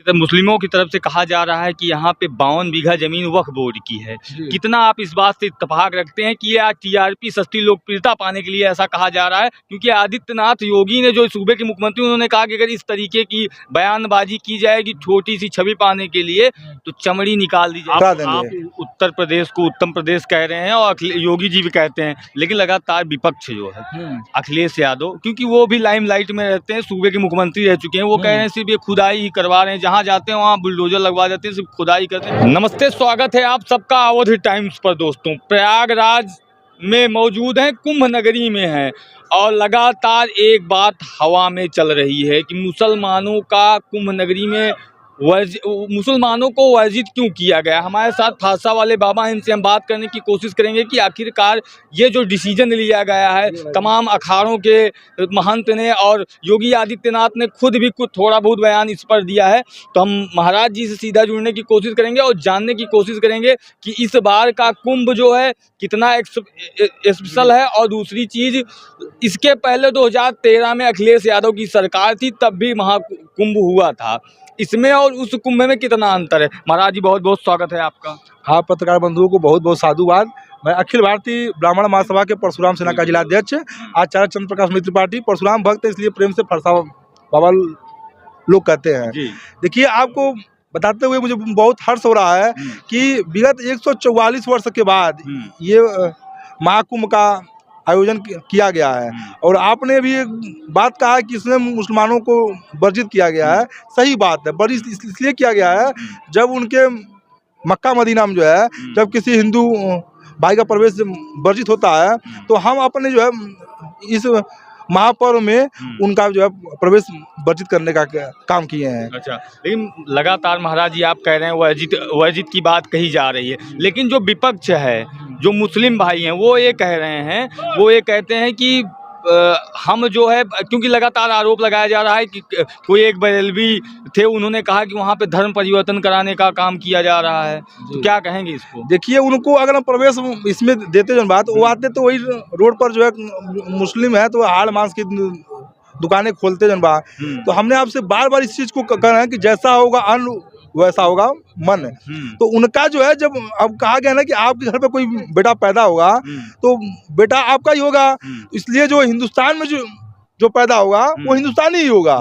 मुस्लिमों की तरफ से कहा जा रहा है कि यहाँ पे 52 बीघा जमीन वक्फ बोर्ड की है। कितना आप इस बात से इत्तेफाक रखते हैं कि यह टीआरपी सस्ती लोकप्रियता पाने के लिए ऐसा कहा जा रहा है? क्योंकि आदित्यनाथ योगी ने, जो सूबे के मुख्यमंत्री, उन्होंने कहा कि अगर इस तरीके की बयानबाजी की जाएगी छोटी सी छवि पाने के लिए तो चमड़ी निकाल दी जाएगी। आप उत्तर प्रदेश को उत्तम प्रदेश कह रहे हैं और योगी जी भी कहते हैं, लेकिन लगातार विपक्ष जो है अखिलेश यादव, क्योंकि वो भी लाइमलाइट में रहते हैं, सूबे के मुख्यमंत्री रह चुके हैं, वो कह रहे हैं सिर्फ ये खुदाई ही करवा रहे हैं, जहाँ जाते हैं वहाँ बुलडोजर लगवा देते हैं, सिर्फ खुदाई करते हैं। नमस्ते, स्वागत है आप सबका अवध टाइम्स पर। दोस्तों, प्रयागराज में मौजूद हैं, कुंभ नगरी में हैं और लगातार एक बात हवा में चल रही है कि मुसलमानों का कुंभ नगरी में मुसलमानों को वर्जित क्यों किया गया। हमारे साथ फासा वाले बाबा, इनसे हम बात करने की कोशिश करेंगे कि आखिरकार ये जो डिसीजन लिया गया है, तमाम अखाड़ों के महंत ने और योगी आदित्यनाथ ने खुद भी कुछ थोड़ा बहुत बयान इस पर दिया है, तो हम महाराज जी से सीधा जुड़ने की कोशिश करेंगे और जानने की कोशिश करेंगे कि इस बार का कुंभ जो है कितना स्पेशल है। और दूसरी चीज़, इसके पहले 2013 में अखिलेश यादव की सरकार थी, तब भी महाकुंभ हुआ था, इसमें और उस कुंभ में कितना अंतर है। महाराज जी, बहुत बहुत स्वागत है आपका। हाँ, पत्रकार बंधुओं को बहुत बहुत साधुवाद। मैं अखिल भारतीय ब्राह्मण महासभा के परशुराम सेना का जिलाध्यक्ष, आचार्य चंद्र प्रकाश मित्र पार्टी, परशुराम भक्त, इसलिए प्रेम से फरसा बाबा लोग कहते हैं। देखिए, आपको बताते हुए मुझे बहुत हर्ष हो रहा है कि विगत 144 वर्ष के बाद ये महाकुंभ का आयोजन किया गया है। और आपने भी एक बात कहा कि इसमें मुसलमानों को वर्जित किया गया है। सही बात है, वर्जित इसलिए किया गया है, जब उनके मक्का मदीना में जो है, जब किसी हिंदू भाई का प्रवेश वर्जित होता है, तो हम अपने जो है इस महापर्व में उनका जो है प्रवेश वर्जित करने का काम किए हैं। अच्छा, लेकिन लगातार महाराज जी आप कह रहे हैं वर्जित की बात कही जा रही है, लेकिन जो विपक्ष है, जो मुस्लिम भाई हैं, वो ये कह रहे हैं, वो ये कहते हैं कि हम जो है, क्योंकि लगातार आरोप लगाया जा रहा है कि कोई एक बरेलवी थे, उन्होंने कहा कि वहाँ पे धर्म परिवर्तन कराने का काम किया जा रहा है, तो क्या कहेंगे इसको? देखिए, उनको अगर हम प्रवेश इसमें देते जो बात, वो आते तो वही रोड पर जो है मुस्लिम है तो हाड़ मांस की दुकानें खोलते जन बा। तो हमने आपसे बार बार इस चीज़ को कहना है कि जैसा होगा अन्न वैसा होगा मन। तो उनका जो है, जब अब कहा गया ना कि आपके घर पे कोई बेटा पैदा होगा तो बेटा आपका ही होगा, इसलिए जो हिंदुस्तान में जो पैदा होगा वो हिंदुस्तानी ही होगा।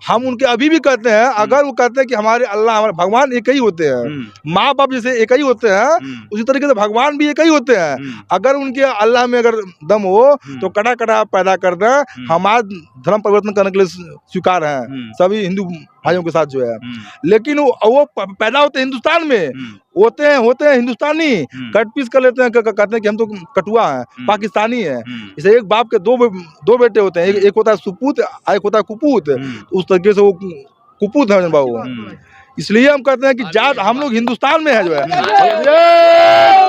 हम उनके अभी भी कहते हैं, अगर वो कहते हैं कि हमारे अल्लाह, हमारे भगवान एक ही होते हैं, माँ बाप जैसे एक ही होते हैं, उसी तरीके से भगवान भी एक ही होते हैं। अगर उनके अल्लाह में अगर दम हो तो कड़ा कड़ा पैदा कर दें, हमारा धर्म परिवर्तन करने के लिए स्वीकार हैं सभी हिंदू भाइयों के साथ जो है। लेकिन वो पैदा होते हिंदुस्तान में, होते हैं हिंदुस्तानी, कट पीस कर लेते हैं, कहते हैं कि हम तो कटुआ हैं, पाकिस्तानी है। इसे एक बाप के दो बेटे होते हैं, एक होता है सुपूत, एक होता है कुपूत। उस तरीके से वो कुपूत है बाबू। इसलिए हम कहते हैं कि जात हम लोग हिंदुस्तान में है जो है। जय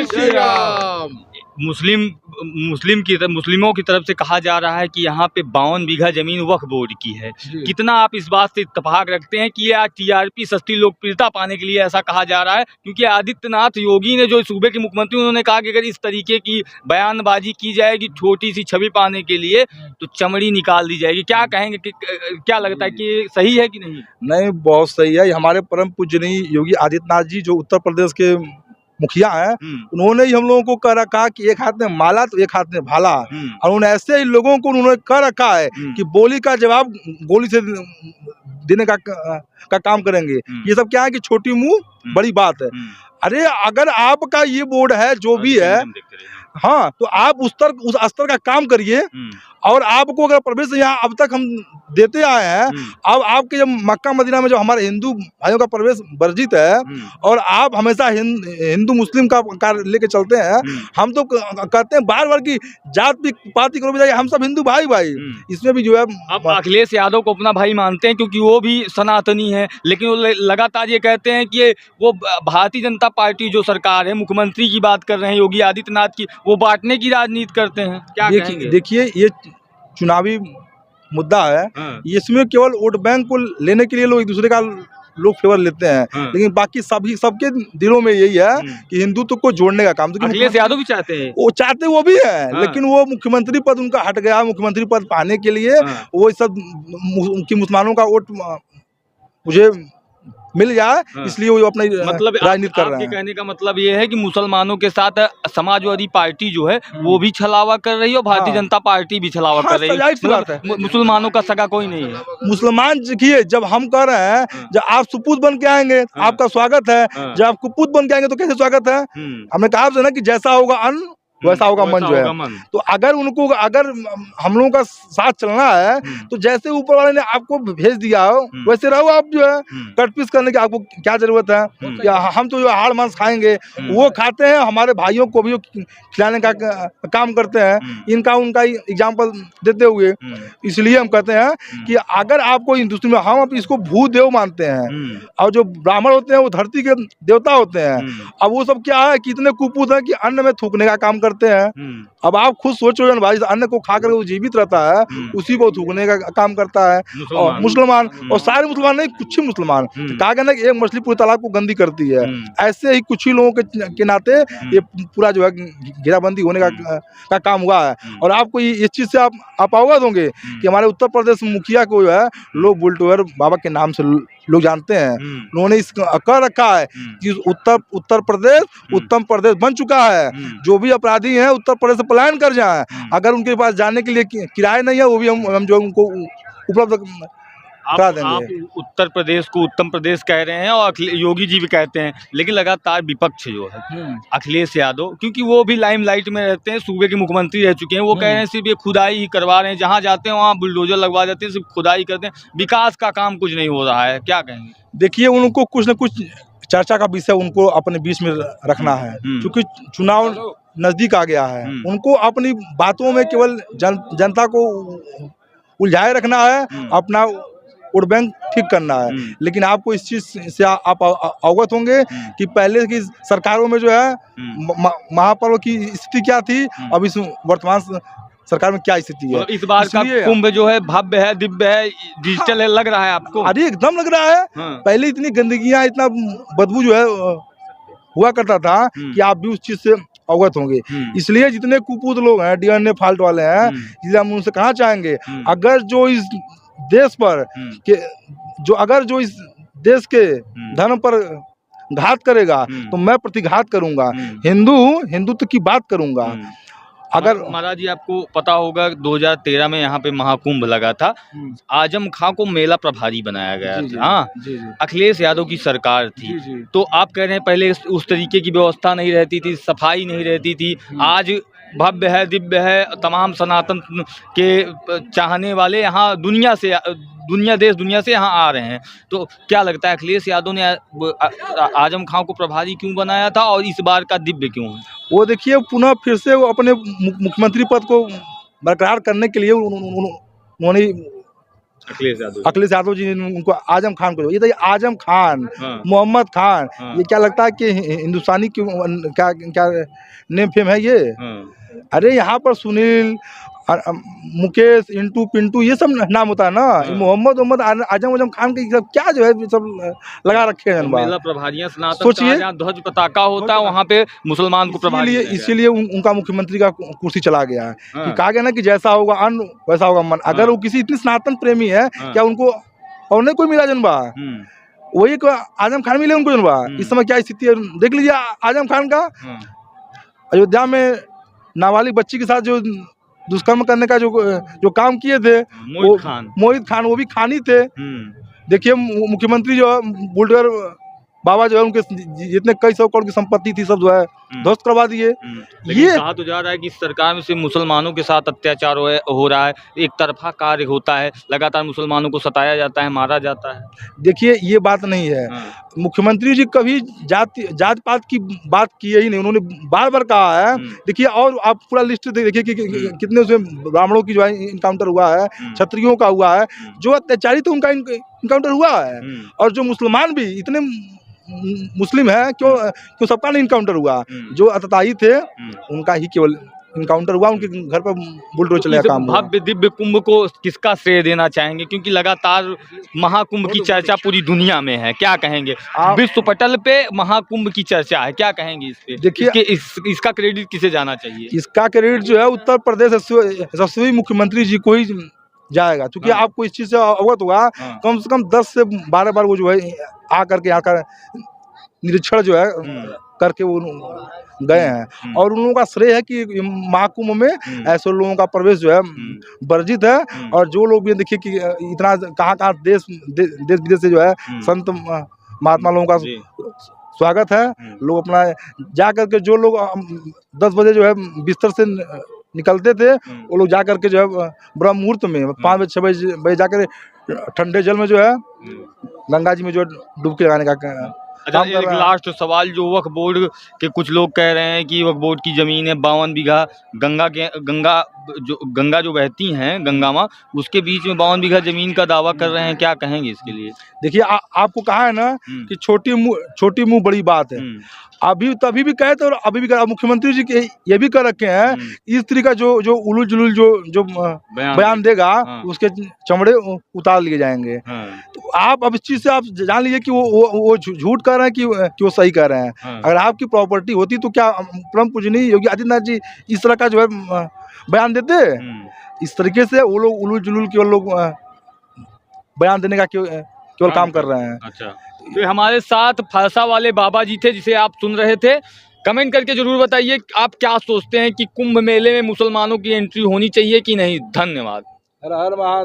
श्री राम। मुस्लिमों की तरफ से कहा जा रहा है कि यहाँ पे 52 बीघा जमीन वक्फ बोर्ड की है। कितना आप इस बात से इत्तेफाक रखते हैं कि यह टीआरपी सस्ती लोकप्रियता पाने के लिए ऐसा कहा जा रहा है? क्योंकि आदित्यनाथ योगी ने, जो सूबे के मुख्यमंत्री, उन्होंने कहा कि अगर इस तरीके की बयानबाजी की जाएगी छोटी सी छवि पाने के लिए तो चमड़ी निकाल दी जाएगी। क्या कहेंगे कि क्या लगता है कि सही है कि नहीं? नहीं, बहुत सही है। हमारे परम पूजनीय योगी आदित्यनाथ जी, जो उत्तर प्रदेश के मुखिया हैं, उन्होंने ही हम लोगों को कह रखा कि एक हाथ में माला तो एक हाथ में भाला। और उन्होंने ऐसे ही लोगों को उन्होंने कह रखा है कि बोली का जवाब गोली से देने का काम करेंगे। ये सब क्या है कि छोटी मुंह बड़ी बात है। अरे, अगर आपका ये बोर्ड है जो भी है, हाँ, तो आप उस स्तर का काम करिए। और आपको अगर प्रवेश यहाँ अब तक हम देते आए हैं, अब आपके जब मक्का मदीना में जो हमारे हिंदू भाइयों का प्रवेश वर्जित है, और आप हमेशा हिंदू मुस्लिम का कार्य लेके चलते हैं, हम तो कहते हैं बार बार कि जात पाति करो भी, हम सब हिंदू भाई। इसमें भी जो है, आप अखिलेश यादव को अपना भाई मानते हैं क्योंकि वो भी सनातनी है, लेकिन वो लगातार ये कहते हैं कि वो भारतीय जनता पार्टी जो सरकार है, मुख्यमंत्री की बात कर रहे हैं योगी आदित्यनाथ की, वो बांटने की राजनीति करते हैं। क्या कहेंगे? देखिए, ये चुनावी मुद्दा है, इसमें केवल वोट बैंक को लेने के लिए लोग एक दूसरे का फेवर लेते हैं, लेकिन बाकी सबके दिलों में यही है कि हिंदुत्व को जोड़ने का काम। अखिलेश यादव भी चाहते हैं, वो भी है, लेकिन वो मुख्यमंत्री पद उनका हट गया। मुख्यमंत्री पद पाने के लिए वो सब मुसलमानों का वोट मुझे मिल जाए, हाँ। इसलिए वो अपनी मतलब राजनीति कर रहे आपके हैं। कहने का मतलब ये है कि मुसलमानों के साथ समाजवादी पार्टी जो है वो भी छलावा कर रही है और भारतीय हाँ। जनता पार्टी भी छलावा हाँ, कर रही है। जाहिर सी बात है। मुसलमानों का सगा कोई नहीं है। मुसलमान देखिए, जब हम कह रहे हैं, हाँ। जब आप सुपूत बन के आएंगे हाँ। आपका स्वागत है, हाँ। जब आप कुपूत बन के आएंगे तो कैसे स्वागत है? हम्म, हमने कहा आपसे ना कि जैसा होगा अन्न वैसा होगा मन जो है। होगा मन। तो अगर उनको, अगर हम लोगों का साथ चलना है, तो जैसे ऊपर वाले ने आपको भेज दिया हो वैसे रहो आप जो है। कटपीस करने की आपको क्या जरूरत है? या हम तो जो हाड़ मांस खाएंगे वो खाते हैं, हमारे भाइयों को भी खिलाने का काम करते हैं। इनका उनका एग्जाम्पल देते हुए इसलिए हम कहते हैं कि अगर आपको हिंदुस्तान में, हम अब इसको भूदेव मानते हैं, और जो ब्राह्मण होते हैं वो धरती के देवता होते हैं। अब वो सब क्या है, कितने कुपूत है कि अन्न में थूकने का काम करते हैं। अब आप खुद सोचो ना भाई, अन्न को खाकर वो जीवित रहता है, उसी को थूकने का काम करता है। और मुसलमान, और सारे मुसलमान नहीं, कुछ ही मुसलमान, कहा गया ना कि एक मछली पूरे तालाब को गंदी करती है, ऐसे ही कुछ ही लोगों के नाते ये पूरा जो है घेराबंदी होने का काम हुआ है। और आपको ये चीज से आप अवगत होंगे कि हमारे उत्तर प्रदेश मुखिया को जो है लोग बुलडोजर बाबा के नाम से लोग जानते हैं। उन्होंने इस कह रखा है कि उत्तर प्रदेश उत्तम प्रदेश बन चुका है। जो भी अपराधी हैं उत्तर प्रदेश से पलायन कर जाएं, अगर उनके पास जाने के लिए किराया नहीं है वो भी हम जो उनको उपलब्ध करा देंगे। आप उत्तर प्रदेश को उत्तम प्रदेश कह रहे हैं और योगी जी भी कहते हैं, लेकिन लगातार विपक्ष जो है अखिलेश यादव, क्योंकि वो भी लाइमलाइट में रहते हैं, सूबे के मुख्यमंत्री रह चुके हैं, वो कह रहे हैं सिर्फ ये खुदाई ही करवा रहे हैं, जहाँ जाते हैं वहाँ बुलडोजर लगवा देते हैं, सिर्फ खुदाई करते हैं, विकास का काम कुछ नहीं हो रहा है। क्या कहेंगे? देखिए, उनको कुछ न कुछ चर्चा का विषय उनको अपने बीच में रखना है, क्योंकि चुनाव नजदीक आ गया है। उनको अपनी बातों में केवल जनता को उलझाए रखना है, अपना वोट बैंक ठीक करना है। लेकिन आपको इस चीज से आप अवगत होंगे कि पहले की सरकारों में जो है महापर्व की स्थिति क्या थी, अब इस वर्तमान सरकार में क्या स्थिति है। इस बार का कुंभ जो है भव्य है, दिव्य है, डिजिटल है, लग रहा है आपको? अरे एकदम लग रहा है। पहले इतनी गंदगियां, इतना बदबू जो है हुआ करता था कि आप भी उस चीज से अवगत होंगे। इसलिए जितने कुपूत लोग हैं, डीएनए फॉल्ट वाले हैं, इसलिए हम उनसे कहना चाहेंगे, अगर जो इस देश पर अगर जो इस देश के धर्म पर घात करेगा तो मैं प्रतिघात करूंगा, हिंदुत्व की बात करूंगा। अगर महाराज जी, आपको पता होगा 2013 में यहाँ पे महाकुंभ लगा था, आजम खां को मेला प्रभारी बनाया गया था। हाँ, अखिलेश यादव की सरकार थी। तो आप कह रहे हैं पहले उस तरीके की व्यवस्था नहीं रहती थी, सफाई नहीं रहती थी, आज भव्य है, दिव्य है, तमाम सनातन के चाहने वाले यहाँ दुनिया देश दुनिया से यहाँ आ रहे हैं। तो क्या लगता है अखिलेश यादव ने आजम खां को प्रभारी क्यों बनाया था और इस बार का दिव्य क्यों है? वो देखिए, पुनः फिर से वो अपने मुख्यमंत्री पद को बरकरार करने के लिए उन्होंने अखिलेश यादव जी ने उनको आजम खान को, ये तो आजम खान, मोहम्मद खान, ये क्या लगता है कि हिंदुस्तानी क्या नेम फेम है ये? अरे यहाँ पर सुनील, मुकेश, इंटू, पिंटू, ये सब नाम होता है ना। मोहम्मद आजम खान के सब क्या जो है सब लगा रखे हैं। मेला प्रभारियां सनातन, सोचिए ध्वज पताका होता है वहाँ पे मुसलमान को प्रभारी, इसीलिए उनका मुख्यमंत्री का कुर्सी चला गया है। कि कहा गया ना कि जैसा होगा अन्न वैसा होगा मन। अगर वो किसी इतनी सनातन प्रेमी है, क्या उनको और नहीं कोई मिला जनबा? वही आजम खान मिले उनको जनबा। इस समय क्या स्थिति है देख लीजिए आजम खान का। अयोध्या में नाबालिग बच्ची के साथ जो दुष्कर्म करने का जो काम किए थे मोहित खान, वो भी खानी थे। देखिए, मुख्यमंत्री जो है बुलडोजर बाबा जो है, उनके जितने कई सौ करोड़ की संपत्ति थी सब जो है ध्वस्त करवा दिए। ये कहा तो जा रहा है कि सरकार में से मुसलमानों के साथ अत्याचार हो रहा है, एक तरफा कार्य होता है, लगातार मुसलमानों को सताया जाता है, मारा जाता है। देखिए, ये बात नहीं है। मुख्यमंत्री जी कभी जात पात की बात की ही नहीं, उन्होंने बार बार कहा है। देखिए, और आप पूरा लिस्ट देखिए कि कितने उसमें ब्राह्मणों की जो है इनकाउंटर हुआ है, क्षत्रियों का हुआ है, जो अत्याचारी थे उनका इनकाउंटर हुआ है। और जो मुसलमान भी इतने मुस्लिम है, क्यों सबका नहीं इनकाउंटर हुआ? जो अतताई थे उनका ही केवल इनकाउंटर हुआ, उनके घर पर बुलडोजर चला काम हुआ। भव्य दिव्य कुंभ को किसका श्रेय देना चाहेंगे, क्योंकि लगातार महाकुंभ की चर्चा पूरी दुनिया में है, क्या कहेंगे? विश्व पटल पे महाकुंभ की चर्चा है, क्या कहेंगे इस पे? देखिए, इसका क्रेडिट किसे जाना चाहिए? इसका क्रेडिट जो है उत्तर प्रदेश यशस्वी मुख्यमंत्री जी को ही जाएगा, क्योंकि हाँ। आपको इस चीज़ से अवगत होगा, हाँ। कम से कम 10 से 12 बार वो जो है आकर के यहाँ का निरीक्षण जो है करके वो गए हैं। और उन लोगों का श्रेय है कि महाकुंभ में ऐसे लोगों का प्रवेश जो है वर्जित है। और जो लोग भी देखिए कि इतना कहाँ देश विदेश से जो है संत महात्मा लोगों का स्वागत है। लोग अपना जा करके जो लोग 10 बजे जो है बिस्तर से निकलते थे, वो लोग जा करके जो है ब्रह्म मुहूर्त में 5 बजे 6 बजे जाकर ठंडे जल में जो है गंगा जी में जो है डुबकी लगाने का अच्छा, एक लास्ट सवाल, जो वक्फ बोर्ड के कुछ लोग कह रहे हैं कि वक्फ बोर्ड की जमीन है 52 बीघा, गंगा जो बहती हैं गंगा माँ, उसके बीच में 52 बीघा जमीन का दावा कर रहे हैं, क्या कहेंगे इसके लिए? देखिए आपको कहा है ना कि छोटी मुंह बड़ी बात है। अभी तभी भी कहे थे और अभी भी मुख्यमंत्री जी के ये भी कर रखे हैं, इस तरीका जो उलूल जुलूल जो बयान देगा उसके चमड़े उतार लिए जाएंगे। तो आप अब इस चीज से आप जान लीजिए कि वो झूठ कर रहे हैं कि वो सही कर रहे हैं। अगर आपकी प्रॉपर्टी होती तो क्या परम पूजनीय योगी आदित्यनाथ जी इस तरह का जो है बयान देते? इस तरीके से वो लोग उलूल जुलूल केवल लोग बयान देने का केवल काम कर रहे हैं। अच्छा, तो हमारे साथ फरसा वाले बाबा जी थे जिसे आप सुन रहे थे। कमेंट करके जरूर बताइए आप क्या सोचते हैं कि कुंभ मेले में मुसलमानों की एंट्री होनी चाहिए कि नहीं। धन्यवाद। हर हर महादेव।